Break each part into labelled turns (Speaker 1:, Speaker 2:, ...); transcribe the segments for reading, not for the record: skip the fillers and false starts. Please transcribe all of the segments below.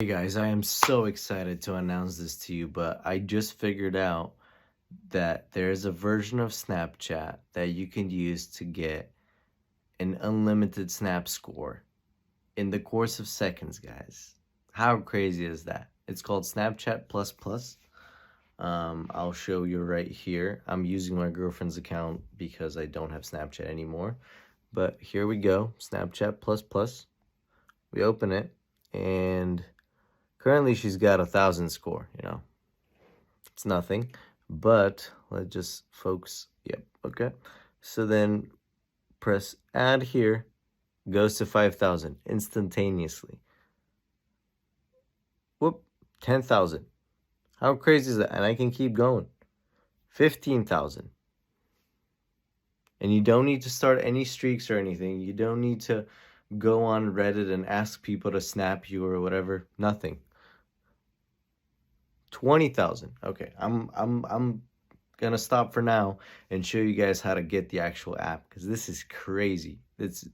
Speaker 1: guys, I am so excited to announce this to you, but I just figured out that there's a version of Snapchat that you can use to get an unlimited snap score in the course of seconds, guys. How crazy is that? It's called Snapchat Plus Plus. I'll show you right here. I'm using my girlfriend's account because I don't have Snapchat anymore. But here we go, Snapchat Plus Plus. We open it, and currently she's got 1,000 score, It's nothing, but let's just focus. Yep, okay. So then press add here, goes to 5,000 instantaneously. Whoop, 10,000. How crazy is that? And I can keep going. 15,000. And you don't need to start any streaks or anything. You don't need to go on Reddit and ask people to snap you or whatever. Nothing. 20,000. Okay, I'm gonna stop for now and show you guys how to get the actual app, because this is crazy. It's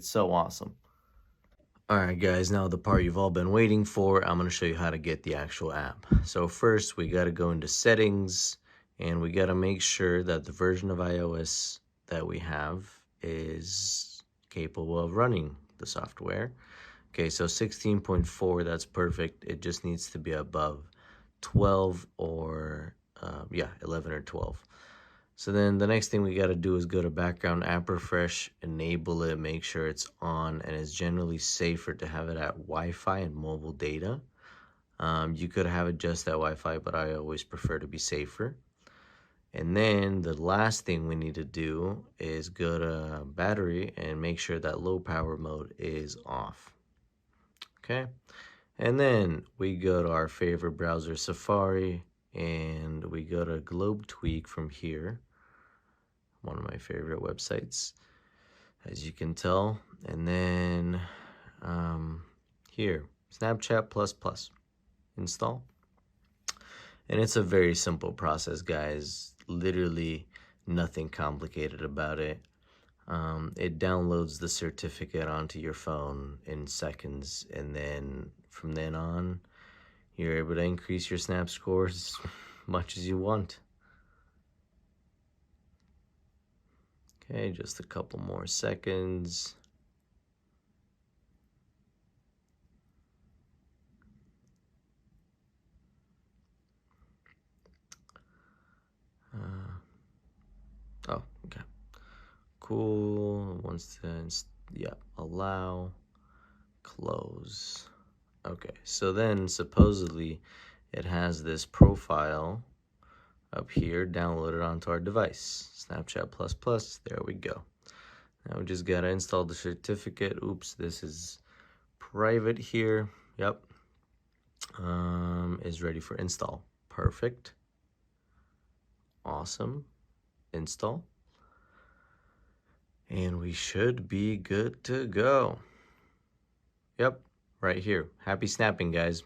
Speaker 1: so awesome. All right, guys, now the part you've all been waiting for. I'm gonna show you how to get the actual app. So first, we gotta go into settings, and we gotta make sure that the version of iOS that we have is capable of running the software. Okay, so 16.4, that's perfect. It just needs to be above 12 or 11 or 12. So then the next thing we got to do is go to background app refresh, enable it, make sure it's on, and it's generally safer to have it at Wi-Fi and mobile data. You could have it just at Wi-Fi, but I always prefer to be safer. And then the last thing we need to do is go to battery and make sure that low power mode is off. Okay. And then we go to our favorite browser, Safari, and we go to Globe Tweak from here. One of my favorite websites, as you can tell. And then here, Snapchat Plus Plus, install. And it's a very simple process, guys. Literally nothing complicated about it. It downloads the certificate onto your phone in seconds, and then from then on, you're able to increase your snap scores as much as you want. Okay, just a couple more seconds. Oh, okay. Cool. Once then, allow, close. Okay, so then supposedly it has this profile up here downloaded onto our device. Snapchat Plus Plus, there we go. Now we just gotta install the certificate. Oops, this is private here. Yep. Is ready for install. Perfect. Awesome. Install. And we should be good to go. Yep, right here. Happy snapping, guys.